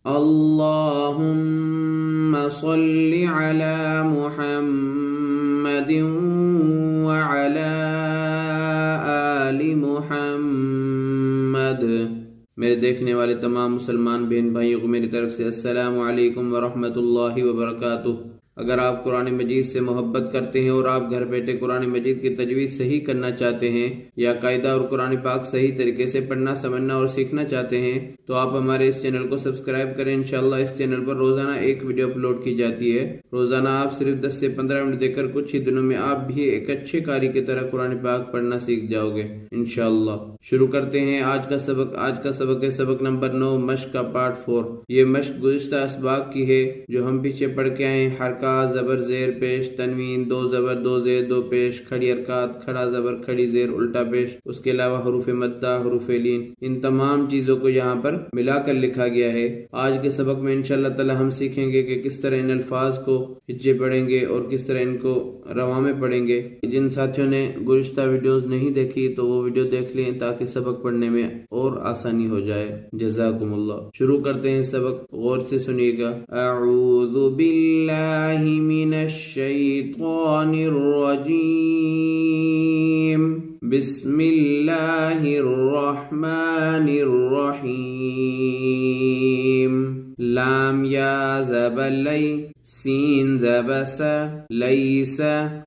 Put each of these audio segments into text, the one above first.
अल्लाहुम्मा सल्लि अला मुहम्मदिन व अला आलि मुहम्मद। मेरे देखने वाले तमाम मुसलमान बहन भाइयों को मेरी तरफ से अस्सलामु अलैकुम व रहमतुल्लाहि व बरकातुहू। अगर आप कुरान मजीद से मोहब्बत करते हैं और आप घर बैठे कुरान मजीद की तजवीज़ सही करना चाहते हैं या कायदा और कुरान पाक सही तरीके से पढ़ना समझना और सीखना चाहते हैं तो आप हमारे इस चैनल को सब्सक्राइब करें। इंशाअल्लाह इस चैनल पर रोज़ाना एक वीडियो अपलोड की जाती है। रोज़ाना आप सिर्फ 10 से 15 मिनट देकर कुछ ही दिनों में आप भी एक अच्छे कारी की तरह कुरान पाक पढ़ना सीख जाओगे इंशाअल्लाह। शुरू करते हैं आज का सबक। आज का सबक है सबक नंबर 9, मश्क का पार्ट 4। ये मश्क गुज़िश्ता असबाक की है जो हम पीछे पढ़ के आए। हरका जबर जेर पेश तनवीन, दो जबर दो जेर दो पेश, खड़ी हरकत, खड़ा जबर खड़ी जेर उल्टा पेश, उसके अलावा हरूफ मद्दा हरूफ लीन, इन तमाम चीजों को यहाँ पर मिलाकर लिखा गया है। आज के सबक में इंशाअल्लाह ताला हम सीखेंगे कि किस तरह इन अल्फाज को हिज्जे पढ़ेंगे और किस तरह इनको रवा में पढ़ेंगे। जिन साथियों ने गुज़िश्ता वीडियोस नहीं देखी तो वो वीडियो देख लें ताकि सबक पढ़ने में और आसानी हो जाए। जज़ाकुमुल्लाह। शुरू करते हैं सबक, गौर से सुनिएगा। अऊज़ु बिल्लाहि मिनश शैतानिर रजीम, बिस्मिल्लाहिर रहमानिर रहीम। लाम या ज़बलई, सीन ज़बस, लईस,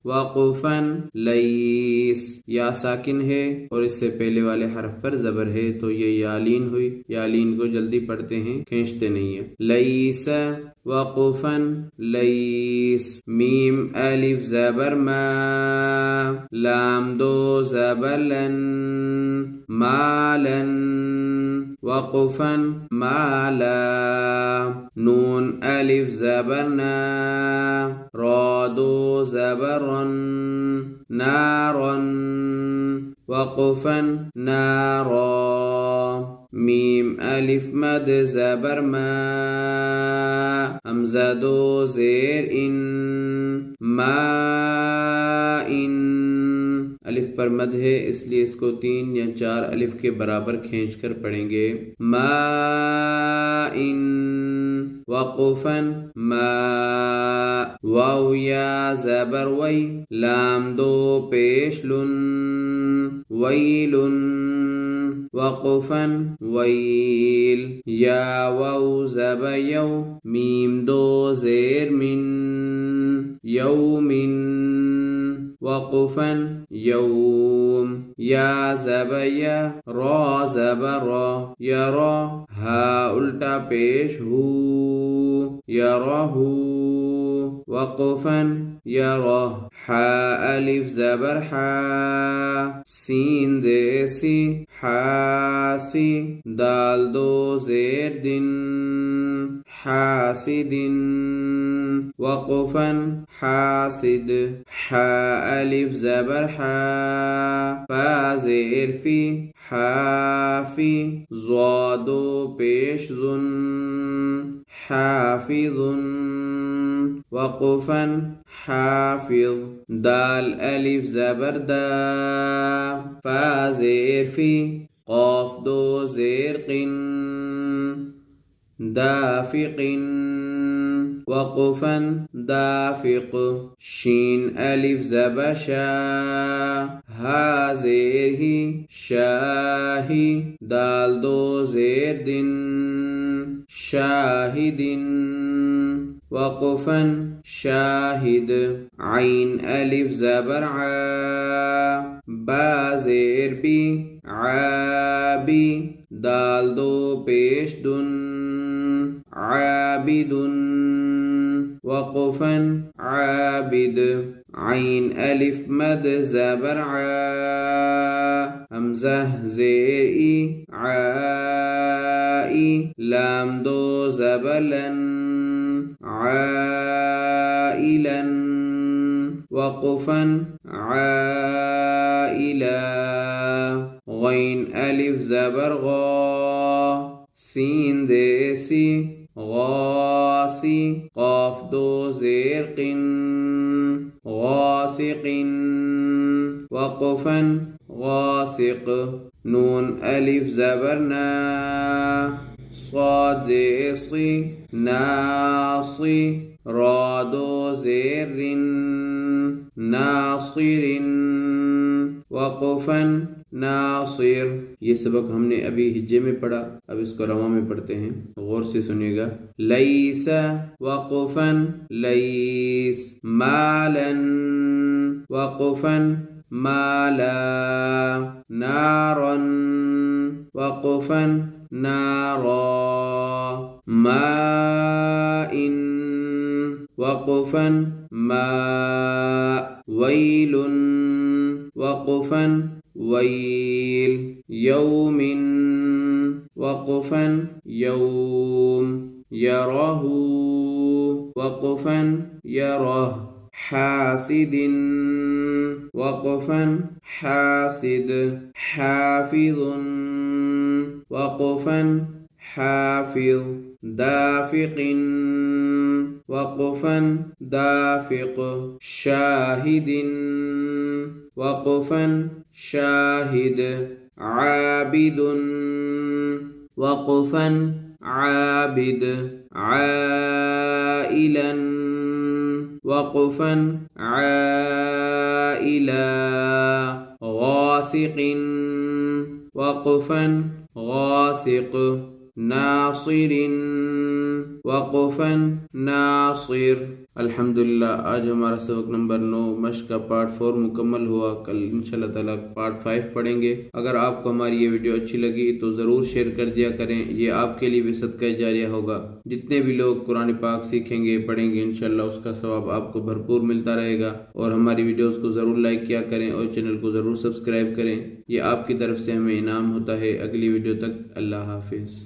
वक़फ़न लईस। या साकिन है और इससे पहले वाले हरफ पर जबर है तो ये यालीन हुई। यालीन को जल्दी पढ़ते हैं, खींचते नहीं है। लईस वक़फ़न लईस। मीम अलिफ ज़बर मा, लाम दो ज़बर लन, मालन, वक़फ़न माला। नून अलिफ ज़बर ना, रा दो ज़बर रन, नारन, वक़फ़न नारा। मीम अलिफ मद ज़बर मा, हमज़ा दो ज़ेर इन, मा इन। अलिफ पर मद है इसलिए इसको 3 या 4 अलिफ के बराबर खींच कर पढ़ेंगे। मा इन, वक़फ़न मा। वाव या ज़बर वई, लाम दो पेश लुन, वैलुन, वक़फ़न वैल। या वाव ज़बर यौ, मीम दो ज़ेर मिन, यौमिन, वक़फ़न यौम। या ज़बर या, रा ज़बर रा, यरा। हा उल्टा पेश हू, यरहू, वक़फ़न यरह। हा अलिफ ज़बर हा, सीन ज़ेसी, हासी। दाल दो ज़ेर दिन, हासिदिन, वक़फ़न हासिद। हा अलिफ ज़बर हा, फा ज़ेर फी, हाफी। ज़ा दो पेश ज़ुन, हाफिज़ुन, वक़फ़न हाफिज़। दाल अलिफ ज़बर दा, फा ज़ेर फी, क़ाफ दो ज़ेर क़िन, दाफ़िक़िन, वक़फ़न दाफ़िक़। शीन अलिफ ज़बर शा, हा ज़ेर ही, शाही। दाल दो ज़ेर दिन, शाहिदिन, वक़फ़न शाहिद। आइन अलिफ ज़बर आ, बा ज़ेर बी, आबी। दाल दो पेश दुन, आबिदुन, वक़फ़न आबिद। आइन अलिफ मद ज़बर आ, हमज़ा ज़ेर ई, आई। लाम दो ज़बर लन, आइलन, वक़फ़न आइला। गैन अलिफ ज़बर गा, सीन देसी, गासी। क़ाफ दो ज़ेर क़िन, गासिक़िन, वक़फ़न गासिक़। नून अलिफ ज़बर ना, स्वाद सी नासी रादो ज़ेरिन नासिरिन वक़फ़न नासिर। ये सबक हमने अभी हिज्जे में पढ़ा, अब इसको रवा में पढ़ते हैं, गौर से सुनिएगा। लैसा वक़फ़न लैस, मालन वक़फ़न माला, नारन वक़फ़न नारा, माइन वक़फ़न मा, वैलुन वक़फ़न वैल, यौमिन वक़फ़न यौम, यरहु वक़फ़न यरह, हासिदिन वक़फ़न हासिद, हाफिज़ुन वक़फ़न हाफिज़, दाफ़िक़िन वक़फ़न दाफ़िक़, शाहिदिन वक़फ़न शाहिद, आबिदुन वक़फ़न आबिद, आइलन वक़फ़न आइला, गासिक़िन वक़फ़न गासिक़, नासिरिन वक़फ़न नासिर। अल्हम्दुलिल्लाह, आज हमारा सबक नंबर 9 मश्क का पार्ट 4 मुकम्मल हुआ। कल इंशाल्लाह ताला पार्ट 5 पढ़ेंगे। अगर आपको हमारी ये वीडियो अच्छी लगी तो ज़रूर शेयर कर दिया करें, ये आपके लिए भी सदका जारिया होगा। जितने भी लोग कुरान पाक सीखेंगे पढ़ेंगे इंशाल्लाह उसका सवाब आपको भरपूर मिलता रहेगा। और हमारी वीडियोज़ को ज़रूर लाइक किया करें और चैनल को ज़रूर सब्सक्राइब करें, ये आपकी तरफ से हमें इनाम होता है। अगली वीडियो तक अल्लाह हाफिज़।